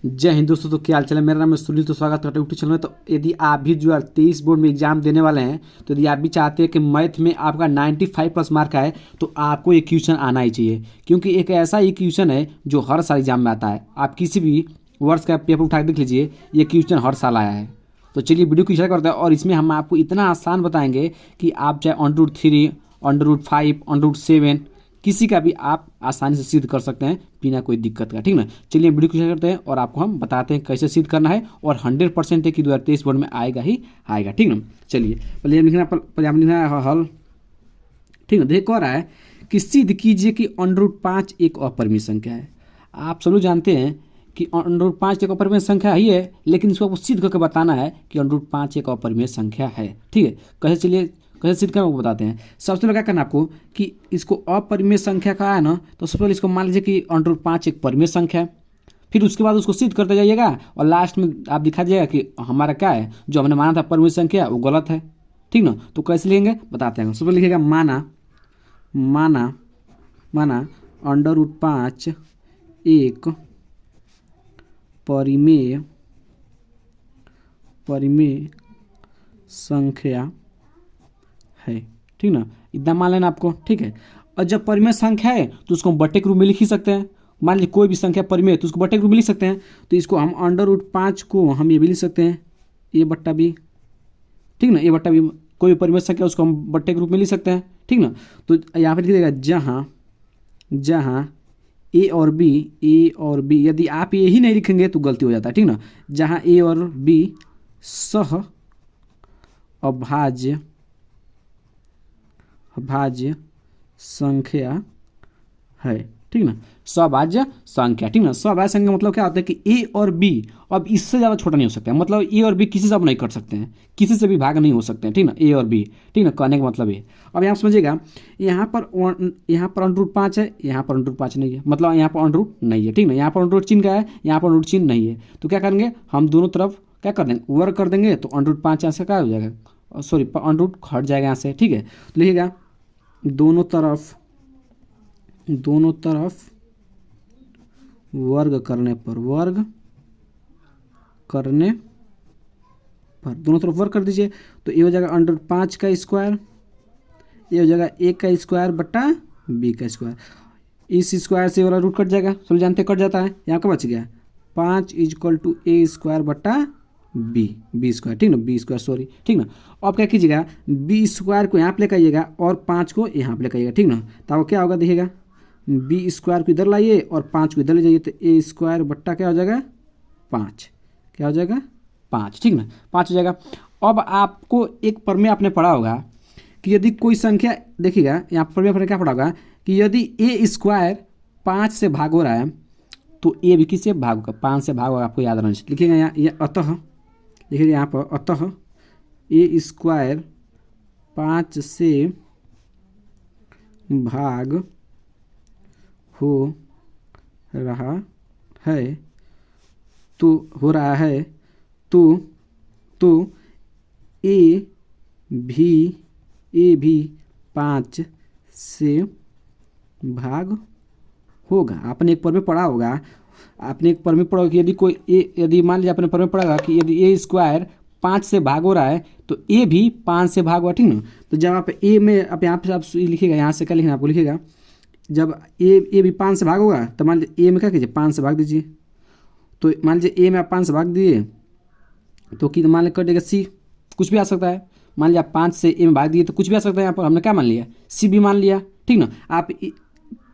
जय हिंद दोस्तों। तो क्या हाल चाल है? मेरा नाम है सुनील। तो स्वागत करते हैं यूट्यूब चैनल में। तो यदि आप भी जो है 23 बोर्ड में एग्जाम देने वाले हैं, तो यदि आप भी चाहते हैं कि मैथ में आपका 95 प्लस मार्क आए, तो आपको ये क्वेश्चन आना ही चाहिए, क्योंकि एक ऐसा ही क्वेश्चन है जो हर साल एग्जाम में आता है। आप किसी भी वर्ष का पेपर उठा के देख लीजिए, ये क्वेश्चन हर साल आया है। तो चलिए वीडियो को स्टार्ट करते हैं, और इसमें हम आपको इतना आसान बताएंगे कि आप चाहे √3, √5, √7 किसी का भी आप आसानी से सिद्ध कर सकते हैं बिना कोई दिक्कत का। ठीक ना? चलिए वीडियो को शेयर करते हैं और आपको हम बताते हैं कैसे सिद्ध करना है, और 100% है कि 2023 बोर्ड में आएगा ही आएगा। ठीक ना? चलिए पहले आप लिखना है हल। ठीक ना? देखो कह रहा है कि सिद्ध कीजिए कि √5 एक अपरिमेय संख्या है। आप सभी जानते हैं कि √5 एक अपरिमेय संख्या ही है, लेकिन इसको आपको सिद्ध करके बताना है कि √5 एक अपरिमेय संख्या है। ठीक है? कैसे? चलिए कैसे सिद्ध करना वो बताते हैं। सबसे पहले क्या करना आपको कि इसको अपरिमेय संख्या का है ना, तो सबसे पहले इसको मान लीजिए कि √5 एक परिमेय संख्या है। फिर उसके बाद उसको सिद्ध करते जाइएगा, और लास्ट में आप दिखा दीजिएगा कि हमारा क्या है, जो हमने माना था परिमेय संख्या वो गलत है। ठीक ना? तो कैसे लिखेंगे बताते हैं। सबसे पहले लिखेगा माना माना माना √5 एक परिमेय संख्या है। ठीक ना? इतना मान लेना आपको। ठीक है? और जब परिमेय संख्या है तो उसको हम बट्टे के रूप में लिख ही सकते हैं। मान लीजिए कोई भी संख्या परिमेय है तो उसको बट्टे के रूप में लिख सकते हैं। तो इसको हम √5 को हम ये भी लिख सकते हैं, ए बट्टा बी। ठीक ना? ए बट्टा बी कोई भी परिमेय संख्या उसको हम बट्टे के रूप में लिख सकते हैं। ठीक ना? तो यहाँ पर लिख देगा जहाँ ए और बी, यदि आप ये ही नहीं लिखेंगे तो गलती हो जाता है। ठीक ना? जहाँ ए और बी सह अभाज्य संख्या है। ठीक ना? सभाज्य संख्या। ठीक ना? सभाज्य संख्या मतलब क्या होता है कि ए और बी अब इससे ज़्यादा छोटा नहीं हो सकता है। मतलब ए और बी किसी से अब नहीं कर सकते हैं, किसी से भी भाग नहीं हो सकते हैं। ठीक ना? ए और बी। ठीक ना? कहने का मतलब ये। अब यहाँ समझिएगा, यहाँ पर √5 है, यहाँ पर √5 नहीं है, मतलब यहाँ पर √ नहीं है। ठीक ना? यहाँ पर √ चिन्ह का है, यहाँ पर √ चिन्ह नहीं है। तो क्या करेंगे हम, दोनों तरफ क्या कर देंगे, वर्ग कर देंगे। तो √5 यहाँ से क्या हो जाएगा, सॉरी √ हट जाएगा यहाँ से। ठीक है? तो लिखिएगा दोनों तरफ वर्ग करने पर दोनों तरफ वर्ग कर दीजिए। तो ये हो जाएगा √5 का स्क्वायर, ये हो जाएगा a का स्क्वायर बट्टा b का स्क्वायर। इस स्क्वायर से वाला रूट कट जाएगा, सब जानते कट जाता है। यहाँ का बच गया 5 = a स्क्वायर बट्टा बी स्क्वायर। ठीक ना? B square, sorry. ठीक ना? अब क्या कीजिएगा, बी स्क्वायर को यहाँ पे लेकर आइएगा और 5 को यहाँ पे लेकर आइएगा। ठीक ना? तो आपको क्या होगा देखिएगा, बी स्क्वायर को इधर लाइए और 5 को इधर ले जाइए, तो ए स्क्वायर बट्टा क्या हो जाएगा 5। क्या हो जाएगा 5। ठीक ना? 5 हो जाएगा। अब आपको एक प्रमेय आपने पढ़ा होगा कि यदि कोई संख्या, देखिएगा यहाँ प्रमेय आपने क्या पढ़ा होगा कि यदि ए स्क्वायर 5 से भाग हो रहा है तो ए भी किससे भाग होगा, 5 से भाग होगा। आपको याद रहना चाहिए। लिखिएगा यहाँ अतः, देखिए यहाँ पर अतः ए स्क्वायर 5 से भाग हो रहा है तो ए भी 5 से भाग होगा। आपने एक प्रमेय पढ़ा होगा, कि यदि मान लीजिए आपने प्रमेय पढ़ा कि यदि ए स्क्वायर 5 से भाग हो रहा है तो ए भी 5 से भाग होगा। ठीक ना? तो जब आप ए में आप यहाँ पे आप लिखिएगा, यहाँ से क्या लिखना आपको, लिखिएगा जब ए भी 5 से भाग होगा तो मान लीजिए ए में क्या कीजिए 5 से भाग दीजिए। तो मान लीजिए ए में आप 5 से भाग दिए तो कि मान लीजिए कट देगा सी, कुछ भी आ सकता है। मान लिया 5 से ए में भाग दिए तो कुछ भी आ सकता है। यहाँ पर हमने क्या मान लिया, सी भी मान लिया। ठीक ना? आप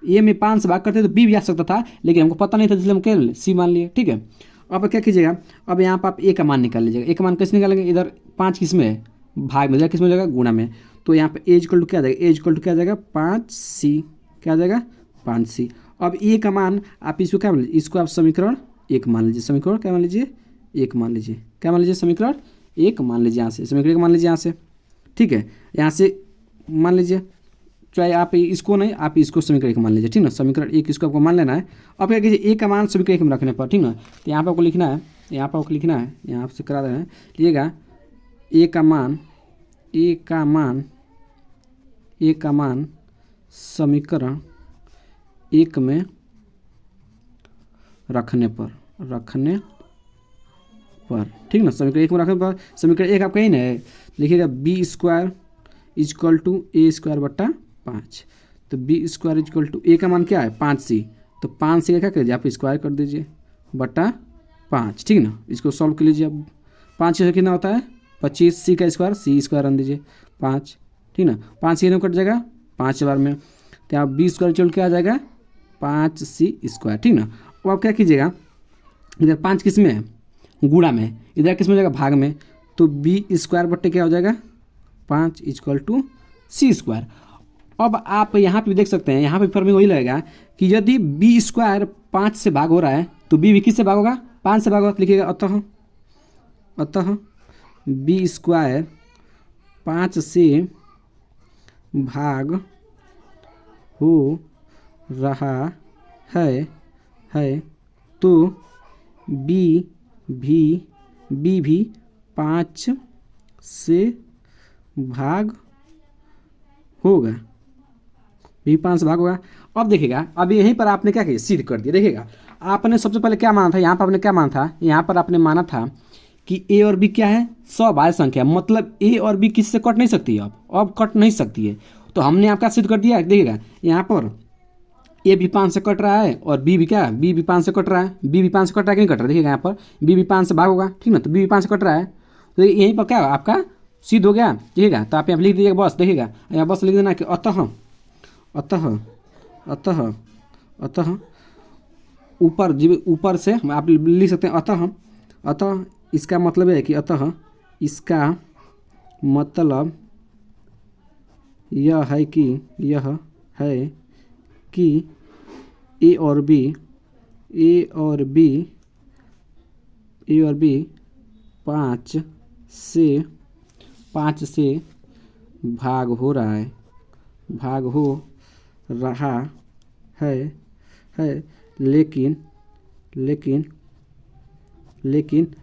ए में 5 से भाग करते तो बी भी आ सकता था, लेकिन हमको पता नहीं था, इसलिए हम क्या सी मान लिए। ठीक है? अब क्या कीजिएगा, अब यहाँ पर आप ए का मान निकाल लीजिएगा। ए का मान कैसे निकालेंगे, इधर 5 किस में है, भाग में जाएगा, किस में हो जाएगा, गुणा में। तो यहाँ पे ए = क्या आ जाएगा, क्या आ जाएगा 5c। क्या आ जाएगा 5c। अब ए का मान आप इसको क्या मान लीजिए, इसको आप समीकरण 1 मान लीजिए। समीकरण क्या मान लीजिए, 1 मान लीजिए। क्या मान लीजिए, समीकरण 1 मान लीजिए। यहाँ से समीकरण 1 मान लीजिए यहाँ से। ठीक है? यहाँ से मान लीजिए, चाहे आप इसको नहीं, आप इसको समीकरण 1 मान लीजिए। ठीक ना? समीकरण 1 इसको आपको मान लेना है। अब क्या कीजिए, ए का मान समीकरण 1 में रखने पर, ठीक ना, तो यहाँ पर आपको लिखना है, यहाँ से करा देना है। लिखिएगा ए का मान समीकरण 1 में रखने पर रखने पर, ठीक ना। समीकरण 1 में रखने पर समीकरण 1 आपका ही ना है, लिखिएगा B square equal to A square बट्टा 5। तो B square equal to A का मान क्या है 5c, तो 5c का क्या कर दीजिए आप स्क्वायर कर दीजिए बट्टा 5, ठीक ना। इसको सॉल्व कर लीजिए। अब 5 से कितना होता है 25, c का स्क्वायर c स्क्वायर रन दीजिए 5, ठीक ना। 5 से कट जाएगा 5 बार में, तो आप बी स्क्वायर चल क्या आ जाएगा 5c स्क्वायर, ठीक ना। अब आप क्या कीजिएगा, इधर 5 किस में है गुणा में, इधर किस में हो जाएगा भाग में, तो बी स्क्वायर बट्टे क्या हो जाएगा 5 इजक्वल टू सी स्क्वायर। अब आप यहाँ पे देख सकते हैं, यहाँ पे फॉर्मूला वही लगेगा कि यदि बी स्क्वायर 5 से भाग हो रहा है तो बी भी किस से भाग होगा 5 से भाग होगा। लिखिएगा अतः बी स्क्वायर 5 से भाग हो रहा है तो बी भी 5 से भाग होगा, भी 5 से भाग होगा। अब देखिएगा, अब यहीं पर आपने क्या किया सिद्ध कर दिया। देखिएगा आपने सबसे पहले क्या माना था, यहाँ पर आपने क्या माना था, यहाँ पर आपने माना था कि ए और बी क्या है सबाह्य संख्या, मतलब ए और बी किससे कट नहीं सकती है, अब कट नहीं सकती है। तो हमने आपका सिद्ध कर दिया। देखिएगा यहाँ पर ए भी 5 से कट रहा है और बी भी क्या बी भी 5 से कट रहा है, बी भी 5 से कट रहा है कि नहीं कट रहा है। देखिएगा यहाँ पर बी भी 5 से भाग होगा, ठीक ना। तो बी भी 5 से कट रहा है, तो यहीं पर क्या आपका सिद्ध हो गया, ठीक है। तो आप यहाँ लिख दीजिएगा बस, देखिएगा यहाँ बस लिख देना कि अतः ऊपर ऊपर से आप लिख सकते हैं अतः इसका मतलब है कि अतः इसका मतलब यह है कि ए और बी 5 से भाग हो रहा है लेकिन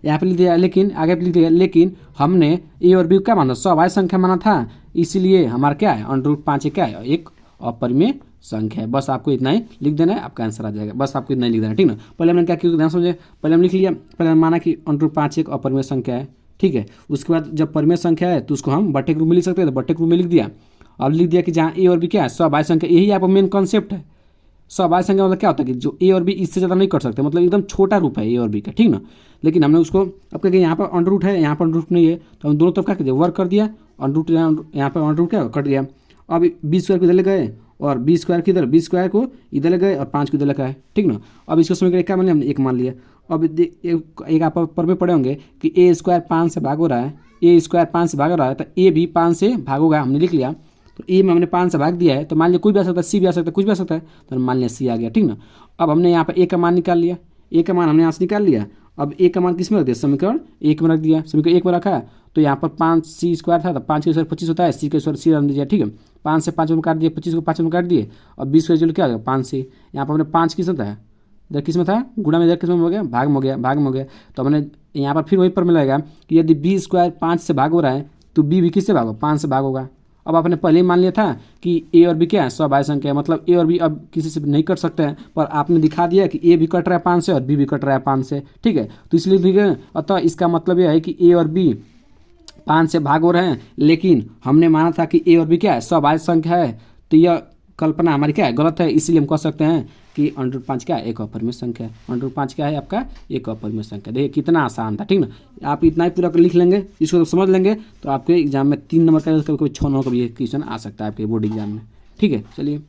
यहाँ पे लिख दिया, लेकिन आगे पे लिख दिया, लेकिन हमने ए और बी क्या माना सबाह्य संख्या माना था, इसलिए हमारा क्या है √5 क्या है एक अपरिमेय संख्या है। बस आपको इतना ही लिख देना है, आपका आंसर आ जाएगा। बस आपको इतना ही लिख देना है, ठीक ना। पहले हमने क्या किया ध्यान समझे, पहले हम लिख लिया, पहले हम माना कि √5 एक अपरिमेय संख्या है, ठीक है। उसके बाद जब परिमेय संख्या है तो उसको हम बट्टे के रूप में लिख सकते हैं, तो बट्टे के रूप में लिख दिया। अब लिख दिया कि जहाँ ए और बी क्या है सबाह्य संख्या, यही आपका मेन कॉन्सेप्ट है। सबाह्य संख्या मतलब क्या होता है कि जो ए और बी इससे ज़्यादा नहीं कर सकते, मतलब एकदम छोटा रूप है ए और बी का, ठीक ना। लेकिन हमने उसको अब क्या किया, यहाँ पर अंडर है, यहाँ पर अंडर नहीं है, तो हम दोनों तरफ क्या कर दिया वर्क कर दिया, अंडर यहाँ पर अंडर क्या कट गया। अब बी स्क्वायर को इधर ले गए और बी स्क्वायर की इधर बी स्क्वायर को इधर ले गए और 5 को इधर लगा है, ठीक ना। अब इसको समीकरण क्या मान लिया हमने 1 मान लिया। अब एक आप पर में पढ़े होंगे कि ए स्क्वायर 5 से भाग हो रहा है, ए स्क्वायर 5 से भाग हो रहा है, तो ए भी 5 से भाग होगा, हमने लिख लिया। तो ए में हमने 5 से भाग दिया है, तो मान लिया कोई भी आ सकता है, सी भी आ सकता है, कुछ भी आ सकता है, तो मान लिया सी आ गया, ठीक ना। अब हमने यहाँ पर ए का मान निकाल लिया, ए का मान हमने यहाँ से निकाल लिया। अब ए का मान किस में रख दिया समीकरण 1 में रख दिया, समीकरण 1 में रखा है, तो यहाँ पर 5c स्क्वायर था, तो 5 के स्क्वायर 25 होता है, सी के स्क्वायर सी रख दीजिए, ठीक है। 5 से 5 में काट दिए, 25 को 5 में काट दिए, और 20 का रिजल्ट क्या होगा 5 से। यहाँ पर हमने 5 किस में था इधर किस में था गुणा में, इधर किस में हो गया भाग में हो गया। तो हमने यहाँ पर फिर वही पर मिलेगा कि यदि बी स्क्वायर 5 से भाग हो रहा है तो बी भी किससे भाग होगा 5 से भाग होगा। अब आपने पहले ही मान लिया था कि ए और बी क्या है सबाह्य संख्या है, मतलब ए और बी अब किसी से नहीं कट सकते हैं, पर आपने दिखा दिया कि ए भी कट रहा है 5 से और बी भी कट रहा है 5 से, ठीक है। तो इसलिए ठीक है, अतः इसका मतलब यह है कि ए और बी 5 से भाग हो रहे हैं, लेकिन हमने माना था कि ए और बी क्या है सबाह्य संख्या है, तो यह कल्पना हमारी क्या है गलत है। इसलिए हम कह सकते हैं कि √5 क्या है एक अपरिमेय संख्या है, √5 क्या है आपका एक अपरिमेय संख्या। देखिए कितना आसान था, ठीक ना। आप इतना ही पूरा लिख लेंगे, इसको समझ लेंगे, तो आपके एग्जाम में 3 नंबर का, कभी 6 नंबर का भी क्वेश्चन आ सकता है आपके बोर्ड एग्जाम में, ठीक है। चलिए।